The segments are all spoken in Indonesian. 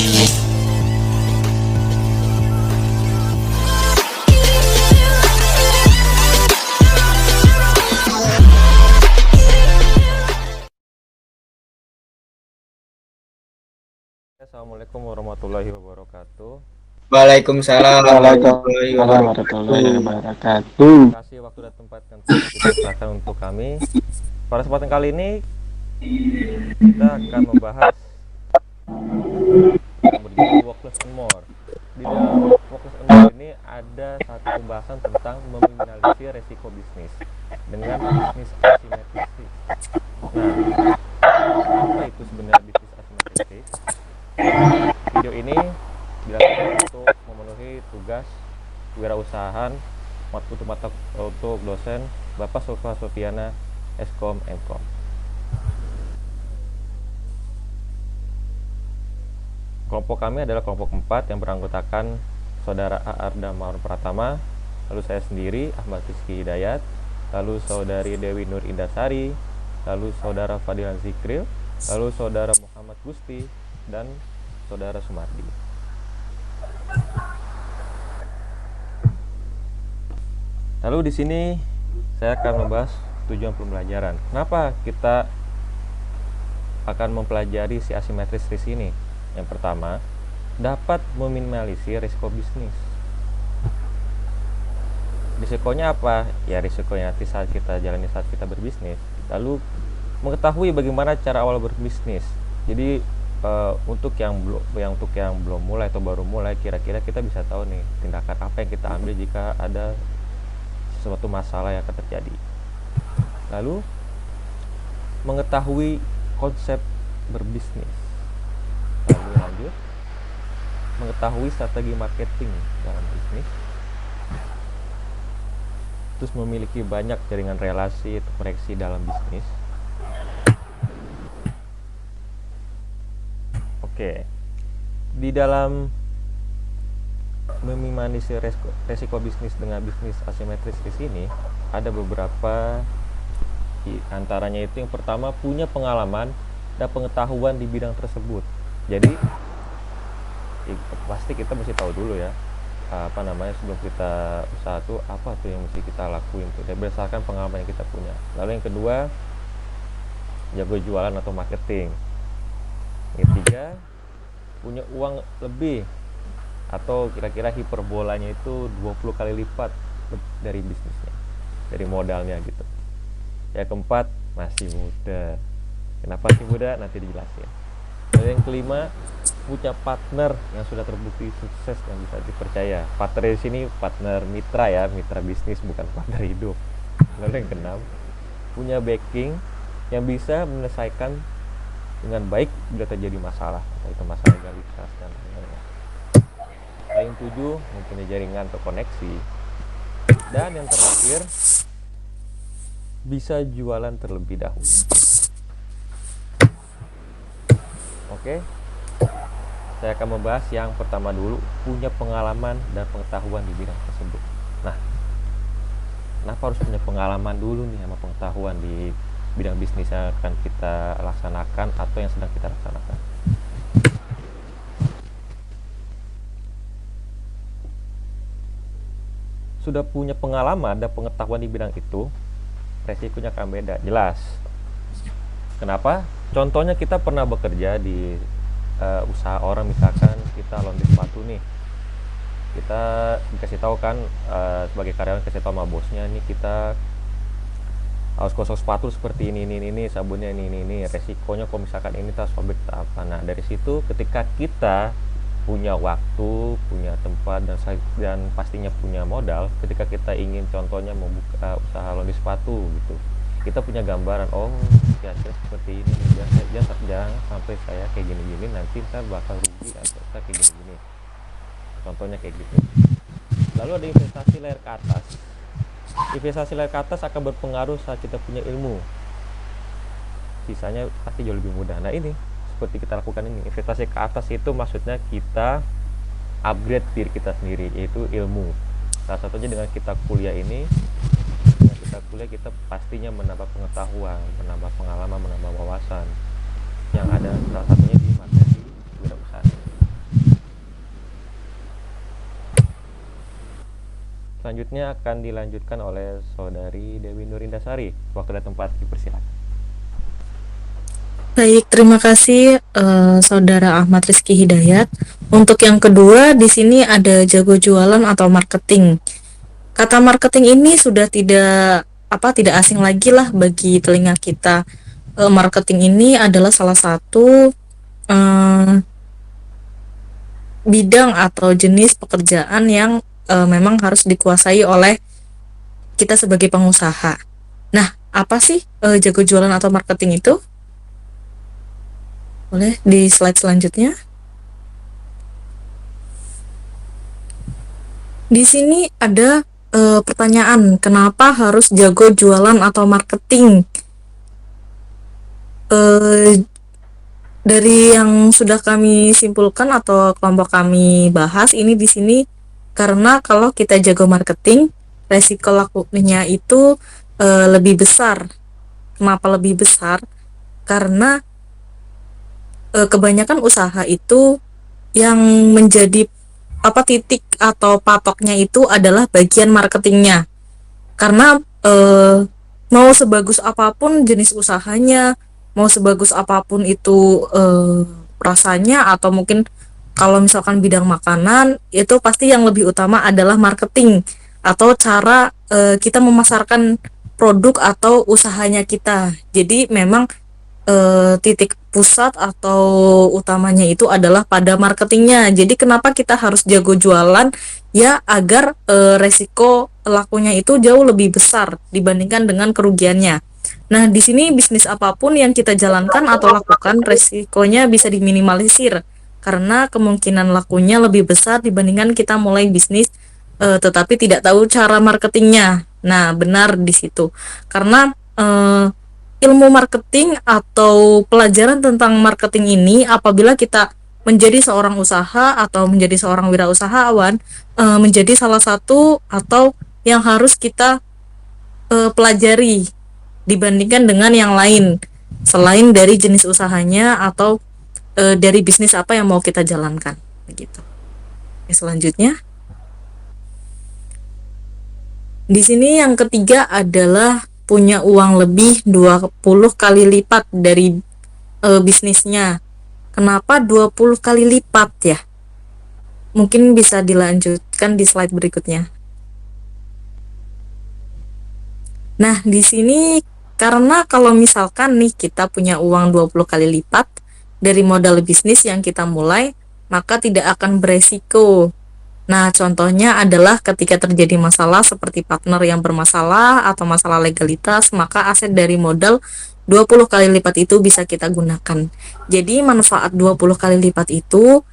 Assalamualaikum warahmatullahi wabarakatuh. Waalaikumsalam warahmatullahi Waalaikumsalam warahmatullahi wabarakatuh. wabarakatuh. Terima kasih waktu dan tempat yang telah kita serahkan untuk kami. Pada kesempatan kali ini kita akan membahas yang berjudul Workless and More. Di dalam Workless and More ini ada satu pembahasan tentang meminimalisir resiko bisnis dengan bisnis asimetris. Nah, apa itu sebenarnya bisnis asimetris? Video ini dilakukan untuk memenuhi tugas kewirausahaan untuk dosen Bapak Sulfa Sofiana Eskom Mkom. Kelompok kami adalah kelompok 4 yang beranggotakan Saudara A. Arda Maur Pratama, lalu saya sendiri Ahmad Rizky Hidayat, lalu Saudari Dewi Nur Indasari, lalu Saudara Fadilan Zikril, lalu Saudara Muhammad Gusti, dan Saudara Sumardi. Lalu di sini saya akan membahas tujuan pembelajaran. Kenapa kita akan mempelajari si asimetris risk ini? Yang pertama, dapat meminimalisir risiko bisnis. Risikonya apa? Ya risikonya nanti saat kita jalani saat kita berbisnis. Lalu mengetahui bagaimana cara awal berbisnis. Jadi untuk yang belum mulai atau baru mulai, kira-kira kita bisa tahu nih tindakan apa yang kita ambil jika ada sesuatu masalah yang akan terjadi. Lalu mengetahui konsep berbisnis. Lalu lanjut mengetahui strategi marketing dalam bisnis. Terus memiliki banyak jaringan relasi atau koneksi dalam bisnis. Oke, di dalam meminimalisir resiko bisnis dengan bisnis asimetris di sini ada beberapa, antaranya itu yang pertama punya pengalaman dan pengetahuan di bidang tersebut. Jadi pasti kita mesti tahu dulu ya sebelum kita usaha tuh apa tuh yang mesti kita lakuin tuh berdasarkan pengalaman yang kita punya. Lalu yang kedua, jago jualan atau marketing. Yang ketiga, punya uang lebih atau kira-kira hiperbolanya itu 20 kali lipat dari bisnisnya, dari modalnya gitu. Yang keempat, masih muda. Kenapa masih muda? Nanti dijelasin. Lalu yang kelima, punya partner yang sudah terbukti sukses dan bisa dipercaya. Partner di sini partner mitra ya, mitra bisnis bukan partner hidup. Lalu yang keenam, punya backing yang bisa menyelesaikan dengan baik bila terjadi masalah, yaitu masalah legalitas dan lain-lainnya. Yang tujuh, mempunyai jaringan atau koneksi. Dan yang terakhir, bisa jualan terlebih dahulu. Oke, saya akan membahas yang pertama dulu, punya pengalaman dan pengetahuan di bidang tersebut. Nah, kenapa harus punya pengalaman dulu nih sama pengetahuan di bidang bisnis yang akan kita laksanakan atau yang sedang kita laksanakan? Sudah punya pengalaman dan pengetahuan di bidang itu, resikonya akan beda, jelas. Kenapa? Contohnya kita pernah bekerja di usaha orang, misalkan kita laundry sepatu nih. Kita dikasih tahu kan sebagai karyawan, kasih tahu sama bosnya nih, kita harus gosok sepatu seperti ini, sabunnya ini, resikonya kalau misalkan ini tas sobek apa. Nah, dari situ ketika kita punya waktu, punya tempat dan pastinya punya modal, ketika kita ingin contohnya membuka usaha laundry sepatu gitu, kita punya gambaran, oh kira-kira seperti ini, jangan sampai saya kayak gini-gini nanti ntar bakal rugi atau kayak gini-gini, contohnya kayak gitu. Lalu ada investasi layar ke atas. Investasi layar ke atas akan berpengaruh saat kita punya ilmu, sisanya pasti jauh lebih mudah. Nah, ini seperti kita lakukan ini, investasi ke atas itu maksudnya kita upgrade diri kita sendiri, yaitu ilmu. Salah satunya dengan kita kuliah ini, kita pastinya menambah pengetahuan, menambah pengalaman, menambah wawasan yang ada salah satunya di materi wirausaha. selanjutnya akan dilanjutkan oleh Saudari Dewi Nurindasari. Waktu dan tempat dipersilakan. Baik, terima kasih Saudara Ahmad Rizky Hidayat. Untuk yang kedua, di sini ada jago jualan atau marketing. Kata marketing ini sudah tidak asing lagi lah bagi telinga kita. Marketing ini adalah salah satu bidang atau jenis pekerjaan yang memang harus dikuasai oleh kita sebagai pengusaha. Nah, apa sih jago jualan atau marketing itu? Boleh di slide selanjutnya. Di sini ada pertanyaan, kenapa harus jago jualan atau marketing? Dari yang sudah kami simpulkan atau kelompok kami bahas ini di sini, karena kalau kita jago marketing, resiko lakunya itu lebih besar. Kenapa lebih besar? Karena kebanyakan usaha itu yang menjadi titik atau patoknya itu adalah bagian marketingnya. Karena mau sebagus apapun jenis usahanya, mau sebagus apapun itu rasanya, atau mungkin kalau misalkan bidang makanan, itu pasti yang lebih utama adalah marketing atau cara kita memasarkan produk atau usahanya kita. Jadi memang titik pusat atau utamanya itu adalah pada marketingnya. Jadi kenapa kita harus jago jualan? Ya agar resiko lakunya itu jauh lebih besar dibandingkan dengan kerugiannya. Nah, di sini bisnis apapun yang kita jalankan atau lakukan, resikonya bisa diminimalisir karena kemungkinan lakunya lebih besar dibandingkan kita mulai bisnis tetapi tidak tahu cara marketingnya. Nah, benar di situ. Karena ilmu marketing atau pelajaran tentang marketing ini, apabila kita menjadi seorang usaha atau menjadi seorang wirausahawan, menjadi salah satu atau yang harus kita pelajari dibandingkan dengan yang lain selain dari jenis usahanya atau dari bisnis apa yang mau kita jalankan begitu. Oke, selanjutnya di sini yang ketiga adalah punya uang lebih 20 kali lipat dari bisnisnya. Kenapa 20 kali lipat ya? Mungkin bisa dilanjutkan di slide berikutnya. Nah, di sini karena kalau misalkan nih kita punya uang 20 kali lipat dari modal bisnis yang kita mulai, maka tidak akan beresiko. Nah, contohnya adalah ketika terjadi masalah seperti partner yang bermasalah atau masalah legalitas, maka aset dari modal 20 kali lipat itu bisa kita gunakan. Jadi, manfaat 20 kali lipat itu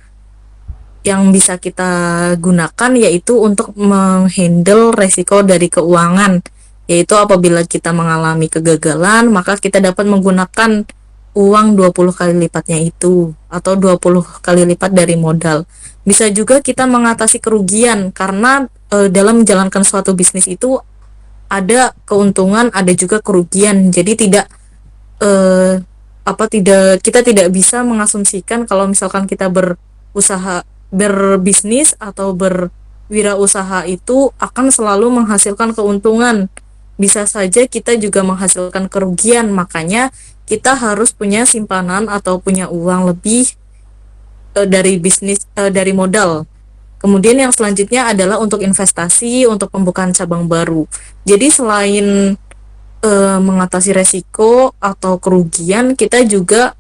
yang bisa kita gunakan yaitu untuk menghandle resiko dari keuangan. Yaitu apabila kita mengalami kegagalan, maka kita dapat menggunakan uang 20 kali lipatnya itu atau 20 kali lipat dari modal. Bisa juga kita mengatasi kerugian karena dalam menjalankan suatu bisnis itu ada keuntungan, ada juga kerugian. Jadi kita tidak bisa mengasumsikan kalau misalkan kita berbisnis atau berwirausaha itu akan selalu menghasilkan keuntungan. Bisa saja kita juga menghasilkan kerugian, makanya kita harus punya simpanan atau punya uang lebih dari bisnis, dari modal. Kemudian yang selanjutnya adalah untuk investasi, untuk pembukaan cabang baru. Jadi selain mengatasi resiko atau kerugian, kita juga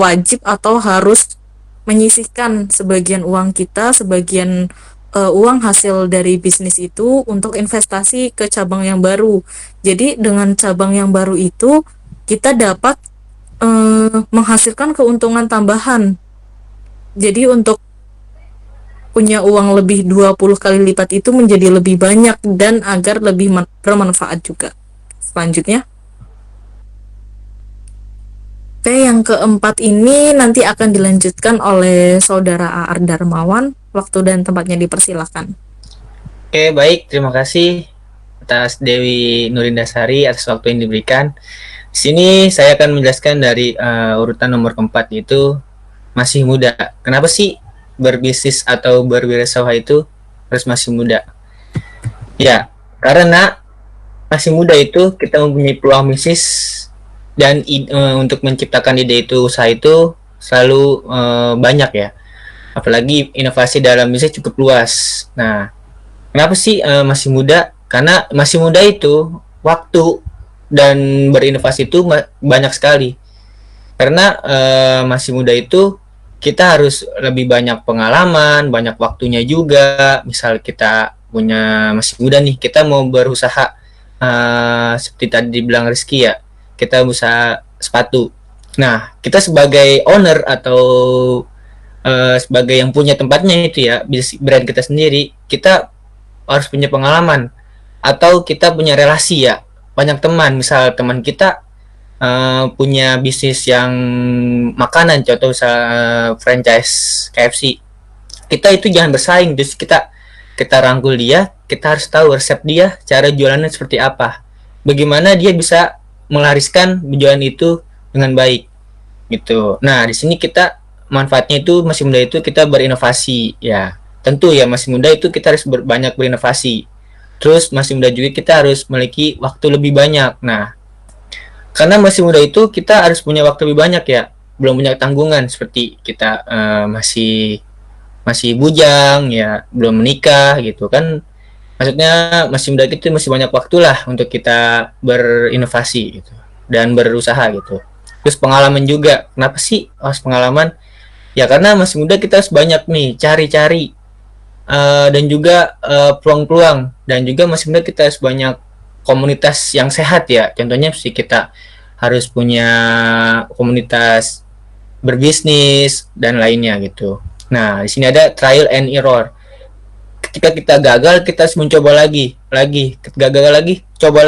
wajib atau harus menyisihkan sebagian uang kita, sebagian uang hasil dari bisnis itu untuk investasi ke cabang yang baru. Jadi dengan cabang yang baru itu kita dapat menghasilkan keuntungan tambahan. Jadi untuk punya uang lebih 20 kali lipat itu menjadi lebih banyak dan agar lebih bermanfaat juga. Selanjutnya, oke, yang keempat ini nanti akan dilanjutkan oleh Saudara Aar Darmawan. Waktu dan tempatnya dipersilakan. Oke, baik. Terima kasih atas Dewi Nurindasari atas waktu yang diberikan. Di sini saya akan menjelaskan dari urutan nomor keempat, yaitu masih muda. Kenapa sih berbisnis atau berwirausaha itu harus masih muda? Ya, karena masih muda itu kita mempunyai peluang bisnis dan untuk menciptakan ide itu usaha itu selalu banyak ya. Apalagi inovasi dalam bisnis cukup luas. Nah, kenapa sih masih muda? Karena masih muda itu waktu dan berinovasi itu banyak sekali. Karena masih muda itu kita harus lebih banyak pengalaman, banyak waktunya juga. Misal kita punya masih muda nih, kita mau berusaha seperti tadi dibilang Rizky ya, kita usaha sepatu. Nah, kita sebagai owner atau sebagai yang punya tempatnya itu ya, brand kita sendiri, kita harus punya pengalaman atau kita punya relasi ya, banyak teman. Misal teman kita punya bisnis yang makanan, contoh franchise KFC, kita itu jangan bersaing, terus kita rangkul dia, kita harus tahu resep dia, cara jualannya seperti apa, bagaimana dia bisa melariskan penjualan itu dengan baik gitu. Nah, di sini kita manfaatnya itu masih muda itu kita berinovasi ya. Tentu ya masih muda itu kita harus banyak berinovasi. Terus masih muda juga kita harus memiliki waktu lebih banyak. Nah, karena masih muda itu kita harus punya waktu lebih banyak ya. Belum punya tanggungan seperti kita masih bujang ya, belum menikah gitu kan. Maksudnya masih muda itu masih banyak waktu lah untuk kita berinovasi gitu dan berusaha gitu. Terus pengalaman juga. Kenapa sih harus pengalaman? Ya karena masih muda kita harus banyak nih cari-cari dan juga peluang-peluang, dan juga masih muda kita harus banyak komunitas yang sehat ya. Contohnya sih kita harus punya komunitas berbisnis dan lainnya gitu. Nah, di sini ada trial and error. Ketika kita gagal, kita harus mencoba lagi. Gagal lagi, coba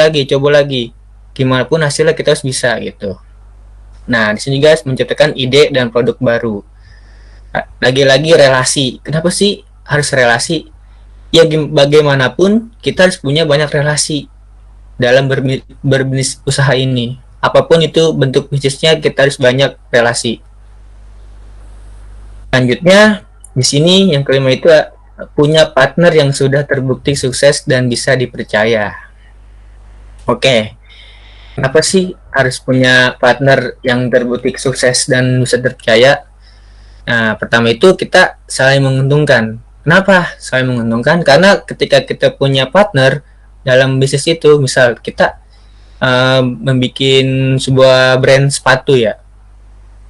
lagi. Gimana pun hasilnya kita harus bisa gitu. Nah, di sini guys menciptakan ide dan produk baru. Lagi-lagi relasi. Kenapa sih harus relasi? Ya bagaimanapun kita harus punya banyak relasi dalam berbisnis usaha ini. Apapun itu bentuk bisnisnya, kita harus banyak relasi. Selanjutnya di sini yang kelima itu punya partner yang sudah terbukti sukses dan bisa dipercaya. Oke. Kenapa sih harus punya partner yang terbukti sukses dan bisa dipercaya? Nah, pertama itu kita saling menguntungkan. Kenapa saling menguntungkan? Karena ketika kita punya partner dalam bisnis itu, misal kita membuat sebuah brand sepatu ya,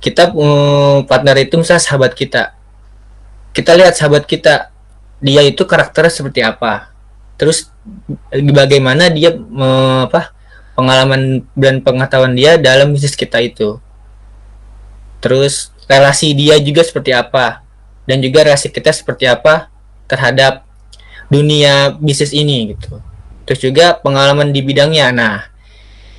kita partner itu misal sahabat kita. Kita lihat sahabat kita, dia itu karakternya seperti apa, terus bagaimana dia pengalaman dan pengetahuan dia dalam bisnis kita itu, terus relasi dia juga seperti apa, dan juga relasi kita seperti apa terhadap dunia bisnis ini gitu. Terus juga pengalaman di bidangnya. Nah,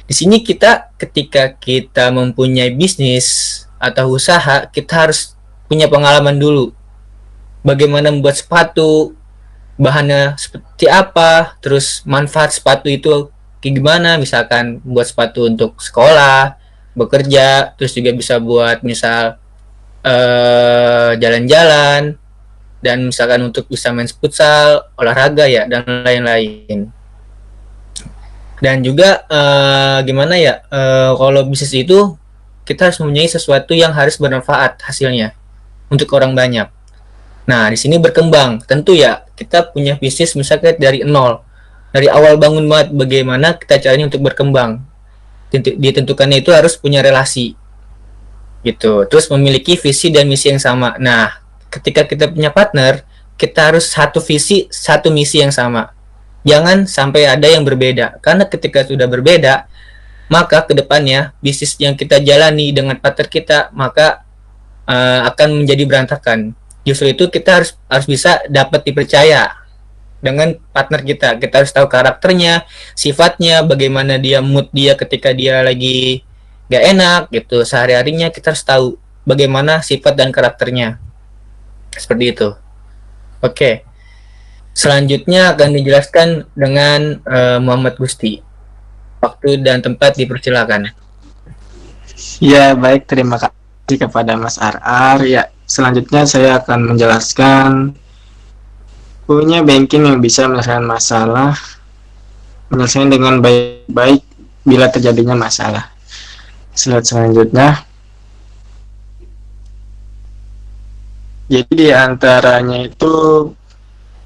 di sini kita ketika kita mempunyai bisnis atau usaha, kita harus punya pengalaman dulu. Bagaimana membuat sepatu, bahannya seperti apa, terus manfaat sepatu itu kayak gimana, misalkan buat sepatu untuk sekolah, bekerja, terus juga bisa buat misal jalan-jalan, dan misalkan untuk bisa main futsal, olahraga ya, dan lain-lain. Dan juga gimana ya, kalau bisnis itu kita harus mempunyai sesuatu yang harus bermanfaat hasilnya untuk orang banyak. Nah, di sini berkembang. Tentu ya, kita punya bisnis misalnya dari nol. Dari awal bangun banget, bagaimana kita caranya untuk berkembang. Ditentukannya itu harus punya relasi. Gitu. Terus memiliki visi dan misi yang sama. Nah, ketika kita punya partner, kita harus satu visi, satu misi yang sama. Jangan sampai ada yang berbeda. Karena ketika sudah berbeda, maka kedepannya bisnis yang kita jalani dengan partner kita, maka akan menjadi berantakan. Justru itu kita harus bisa dapat dipercaya dengan partner kita. Kita harus tahu karakternya, sifatnya, bagaimana dia, mood dia ketika dia lagi gak enak gitu, sehari-harinya kita harus tahu bagaimana sifat dan karakternya. Seperti itu. Oke. Selanjutnya akan dijelaskan dengan Muhammad Gusti. Waktu dan tempat dipersilakan. Ya, baik, terima kasih kepada Mas RR. Ya, selanjutnya saya akan menjelaskan punya banking yang bisa menyelesaikan masalah, menyelesaikan dengan baik-baik bila terjadinya masalah. Slide selanjutnya. Jadi di antaranya itu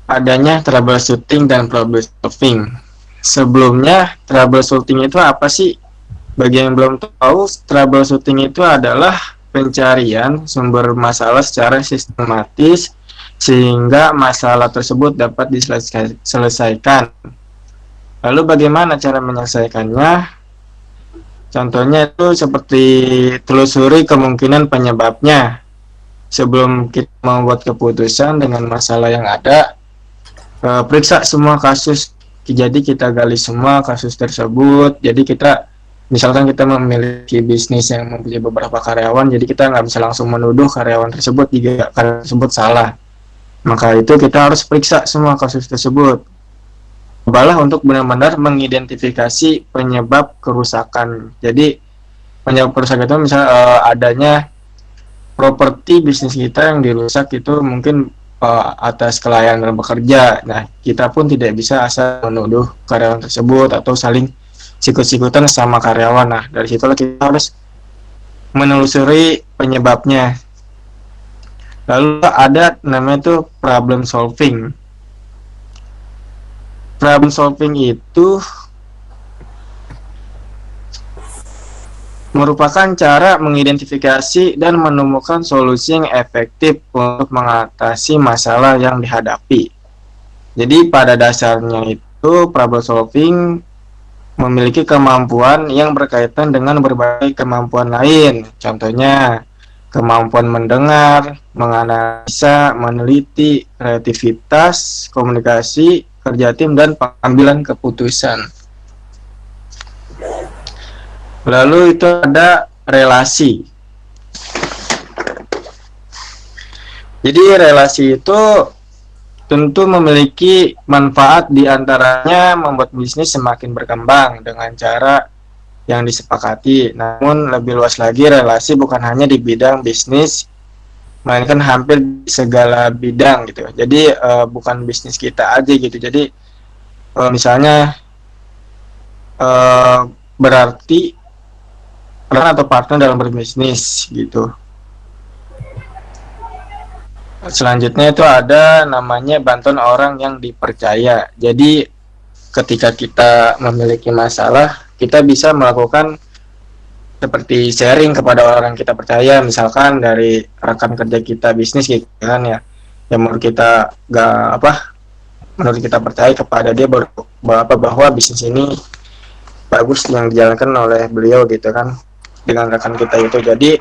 adanya troubleshooting dan problem solving. Sebelumnya troubleshooting itu apa sih? Bagi yang belum tahu, troubleshooting itu adalah pencarian sumber masalah secara sistematis sehingga masalah tersebut dapat diselesaikan. Lalu bagaimana cara menyelesaikannya? Contohnya itu seperti telusuri kemungkinan penyebabnya. Sebelum kita membuat keputusan dengan masalah yang ada, periksa semua kasus. Jadi kita gali semua kasus tersebut. Jadi misalkan kita memiliki bisnis yang mempunyai beberapa karyawan, jadi kita nggak bisa langsung menuduh karyawan tersebut jika karyawan tersebut salah. Maka itu kita harus periksa semua kasus tersebut. Cobalah untuk benar-benar mengidentifikasi penyebab kerusakan. Jadi penyebab kerusakan itu misalnya adanya properti bisnis kita yang dirusak itu mungkin atas kelalaian dalam bekerja. Nah, kita pun tidak bisa asal menuduh karyawan tersebut atau saling sikut-sikutan sama karyawan. Nah, dari situ kita harus menelusuri penyebabnya. Lalu ada namanya itu problem solving. Problem solving itu merupakan cara mengidentifikasi dan menemukan solusi yang efektif untuk mengatasi masalah yang dihadapi. Jadi pada dasarnya itu problem solving memiliki kemampuan yang berkaitan dengan berbagai kemampuan lain. Contohnya kemampuan mendengar, menganalisa, meneliti, kreativitas, komunikasi, kerja tim, dan pengambilan keputusan. Lalu itu ada relasi. Jadi relasi itu tentu memiliki manfaat, diantaranya membuat bisnis semakin berkembang dengan cara yang disepakati. Namun lebih luas lagi, relasi bukan hanya di bidang bisnis, melainkan hampir di segala bidang gitu. Jadi bukan bisnis kita aja gitu. Jadi misalnya berarti atau partner dalam berbisnis gitu. Selanjutnya itu ada namanya bantuan orang yang dipercaya. Jadi ketika kita memiliki masalah, kita bisa melakukan seperti sharing kepada orang yang kita percaya, misalkan dari rekan kerja kita bisnis gitu kan ya. Yang menurut kita percaya kepada dia bahwa bisnis ini bagus yang dijalankan oleh beliau gitu kan, dengan rekan kita itu. Jadi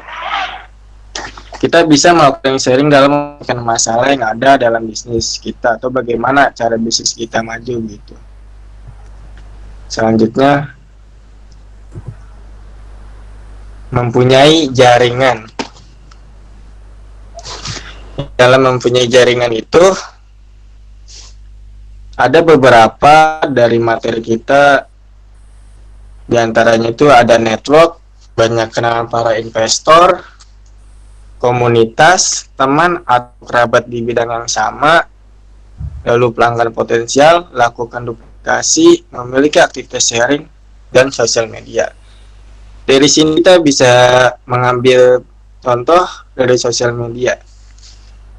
kita bisa melakukan sharing dalam masalah yang ada dalam bisnis kita atau bagaimana cara bisnis kita maju gitu. Selanjutnya, mempunyai jaringan. Dalam mempunyai jaringan itu ada beberapa dari materi kita, diantaranya itu ada network, banyak kenalan para investor, komunitas, teman atau kerabat di bidang yang sama, lalu pelanggan potensial, lakukan duplikasi, memiliki aktivitas sharing, dan sosial media. Dari sini kita bisa mengambil contoh dari sosial media.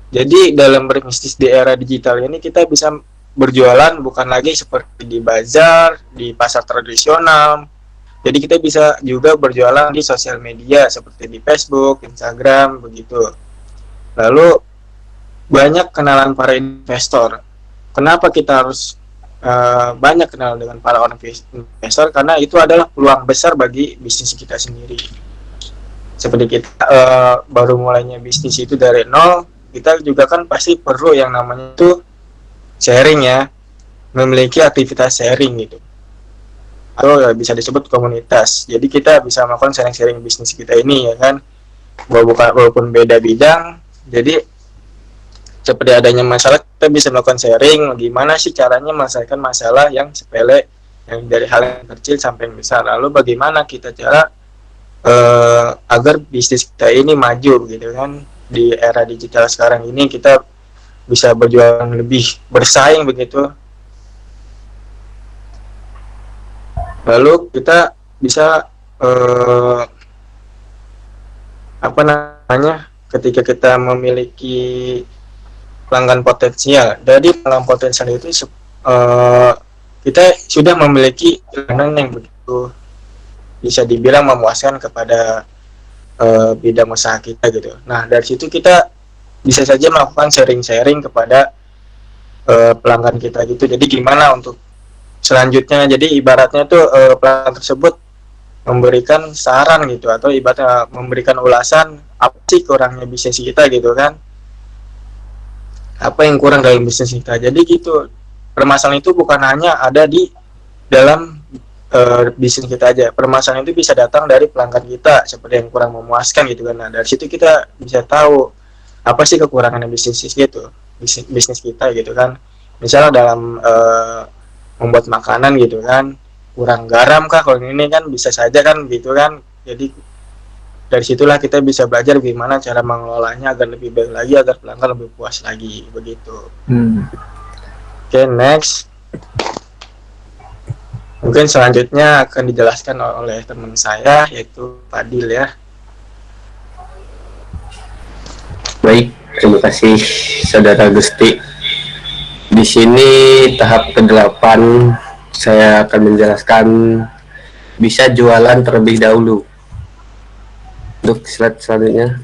Jadi dalam berbisnis di era digital ini kita bisa berjualan bukan lagi seperti di bazar, di pasar tradisional. Jadi kita bisa juga berjualan di sosial media seperti di Facebook, Instagram, begitu. Lalu banyak kenalan para investor. Kenapa kita harus banyak kenal dengan para orang investor? Karena itu adalah peluang besar bagi bisnis kita sendiri. Seperti kita baru mulainya bisnis itu dari nol, kita juga kan pasti perlu yang namanya itu sharing ya, memiliki aktivitas sharing gitu. Atau bisa disebut komunitas. Jadi kita bisa melakukan sharing-sharing bisnis kita ini ya kan, walaupun beda bidang. Jadi seperti adanya masalah, kita bisa melakukan sharing gimana sih caranya menyelesaikan masalah yang sepele, yang dari hal yang kecil sampai yang besar. Lalu bagaimana kita cara agar bisnis kita ini maju gitu kan. Di era digital sekarang ini kita bisa berjualan lebih bersaing begitu. Lalu kita bisa apa namanya, ketika kita memiliki pelanggan potensial, dari pelanggan potensial itu kita sudah memiliki pelanggan yang begitu bisa dibilang memuaskan kepada bidang usaha kita gitu. Nah dari situ kita bisa saja melakukan sharing-sharing kepada pelanggan kita gitu. Jadi gimana untuk selanjutnya, jadi ibaratnya tuh pelanggan tersebut memberikan saran gitu, atau ibaratnya memberikan ulasan apa sih kurangnya bisnis kita gitu kan, apa yang kurang dalam bisnis kita. Jadi gitu, permasalahan itu bukan hanya ada di dalam bisnis kita aja, permasalahan itu bisa datang dari pelanggan kita seperti yang kurang memuaskan gitu kan. Nah dari situ kita bisa tahu apa sih kekurangan bisnis gitu, bisnis kita gitu kan. Misalnya dalam membuat makanan gitu kan, kurang garam kah kalau ini kan, bisa saja kan gitu kan. Jadi dari situlah kita bisa belajar gimana cara mengelolanya agar lebih baik lagi, agar pelanggan lebih puas lagi begitu. Oke, next. Mungkin selanjutnya akan dijelaskan oleh teman saya, yaitu Fadil ya. Baik, terima kasih Saudara Gusti. Di sini tahap ke-8 saya akan menjelaskan bisa jualan terlebih dahulu. Untuk slide selanjutnya.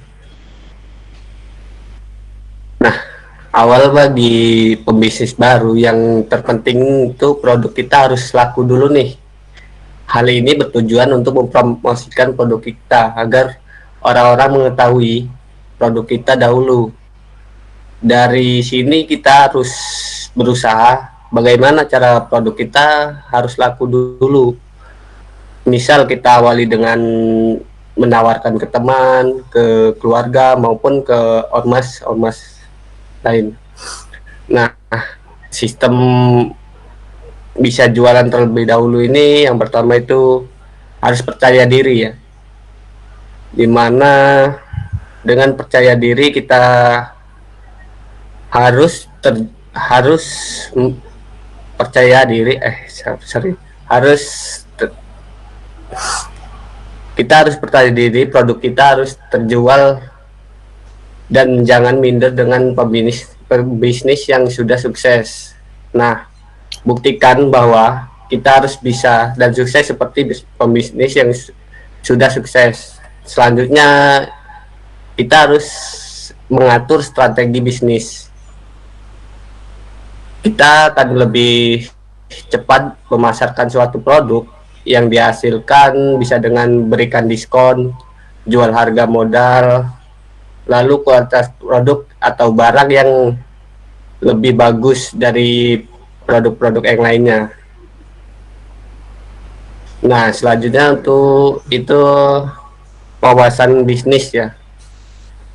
Nah, awal bagi pembisnis baru yang terpenting itu produk kita harus laku dulu nih. Hal ini bertujuan untuk mempromosikan produk kita agar orang-orang mengetahui produk kita dahulu. Dari sini kita harus berusaha bagaimana cara produk kita harus laku dulu. Misal kita awali dengan menawarkan ke teman, ke keluarga maupun ke ormas lain. Nah, sistem bisa jualan terlebih dahulu ini yang pertama itu harus percaya diri ya. Dimana dengan percaya diri kita harus percaya diri kita harus percaya diri, produk kita harus terjual dan jangan minder dengan pebisnis yang sudah sukses. Nah, buktikan bahwa kita harus bisa dan sukses seperti pebisnis yang sudah sukses. Selanjutnya kita harus mengatur strategi bisnis. Kita akan lebih cepat memasarkan suatu produk yang dihasilkan bisa dengan berikan diskon, jual harga modal, lalu kualitas produk atau barang yang lebih bagus dari produk-produk yang lainnya. Nah, selanjutnya untuk itu wawasan bisnis ya,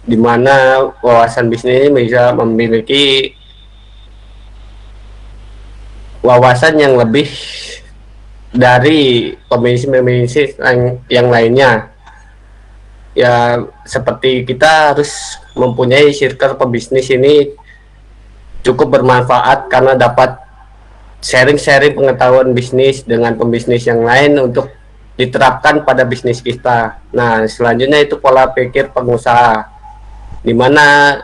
dimana wawasan bisnis ini bisa memiliki wawasan yang lebih dari pembisnis yang lainnya ya, seperti kita harus mempunyai circle pebisnis ini cukup bermanfaat karena dapat sharing-sharing pengetahuan bisnis dengan pembisnis yang lain untuk diterapkan pada bisnis kita. Nah, selanjutnya itu pola pikir pengusaha, dimana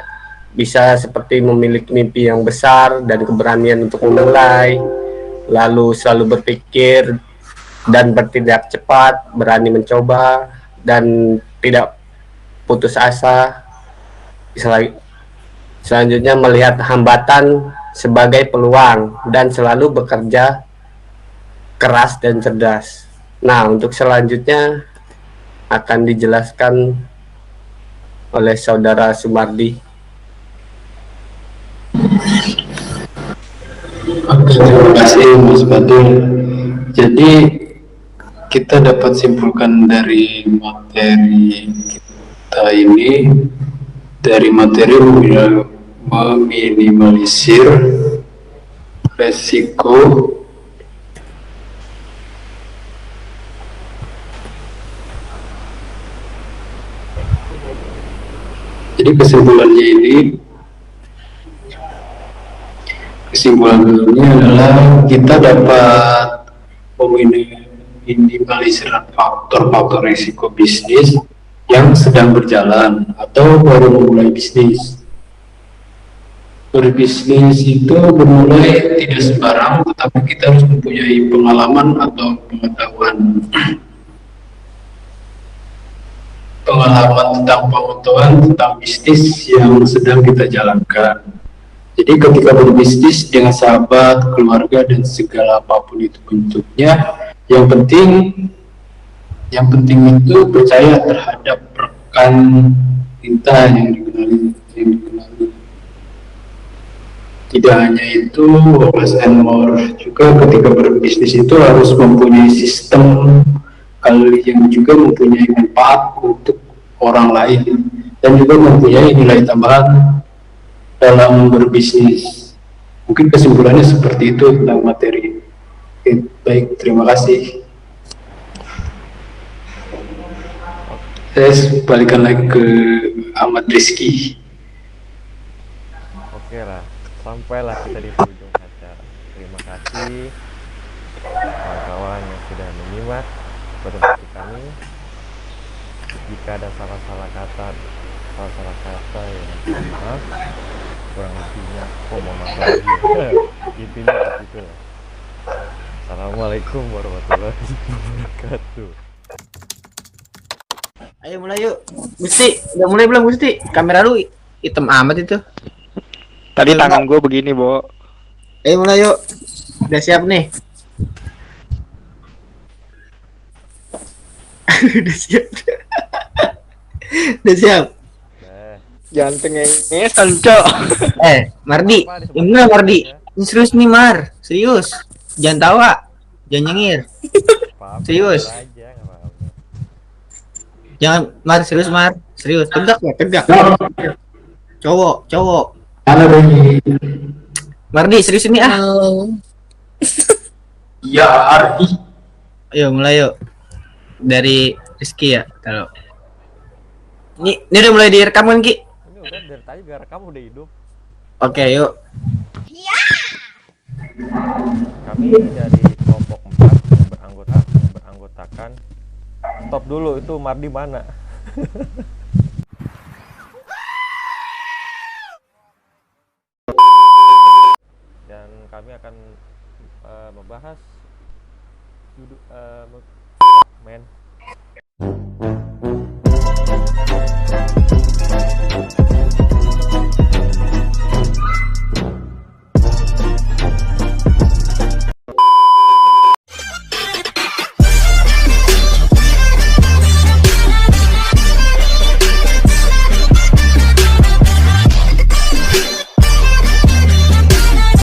bisa seperti memiliki mimpi yang besar dan keberanian untuk memulai, lalu selalu berpikir dan bertindak cepat, berani mencoba dan tidak putus asa. Selanjutnya melihat hambatan sebagai peluang dan selalu bekerja keras dan cerdas. Nah, untuk selanjutnya akan dijelaskan oleh Saudara Sumardi. Oke, terima kasih Mas Badul. Jadi kita dapat simpulkan dari materi kita ini, dari materi meminimalisir resiko jadi kesimpulannya ini kesimpulannya adalah kita dapat meminimalisir faktor-faktor risiko bisnis yang sedang berjalan atau baru memulai bisnis. Berbisnis itu bermulai tidak sembarang, tetapi kita harus mempunyai pengalaman atau pengetahuan tentang bisnis yang sedang kita jalankan. Jadi ketika berbisnis dengan sahabat, keluarga, dan segala apapun itu bentuknya, yang penting itu percaya terhadap rekan kita yang dikenali. Tidak hanya itu, less and more juga ketika berbisnis itu harus mempunyai sistem yang juga mempunyai manfaat untuk orang lain dan juga mempunyai nilai tambahan dalam berbisnis. Mungkin kesimpulannya seperti itu tentang materi. Oke, baik, terima kasih. Saya balikan lagi ke Ahmad Rizky. Oke lah, sampailah kita di ujung acara. Terima kasih kawan-kawan yang sudah menyimak podcast kami. Jika ada salah-salah kata yang maaf, kurang lebihnya mohon maaf lagi. Intinya seperti itu. Assalamualaikum warahmatullahi wabarakatuh. Ayo mulai yuk. Gusti, udah mulai belum Gusti? Kamera lu hitam amat itu. Tadi tangan gue begini, Bo. Ayo mulai yuk. Udah siap nih. Udah siap. Udah siap. Jangan pengengesan, Cok. Mardi, enggak Mardi. Ini serius nih Mar, serius. Jangan tawa, jangan nyengir. Serius. Jangan Mar, serius Mar, serius. Tegak ya, tegak. Cowok. Halo, Bagi. Mardi, serius ini ah. Ya, Ardi. Ayo mulai yuk. Dari Rizky ya, kalau. Ini udah mulai direkam kan Ki? Ini udah dari tadi gak rekam udah hidup. Oke, yuk. Kami dari kelompok 4 yang beranggotakan. Stop dulu, itu Mardi mana? Dan kami akan membahas men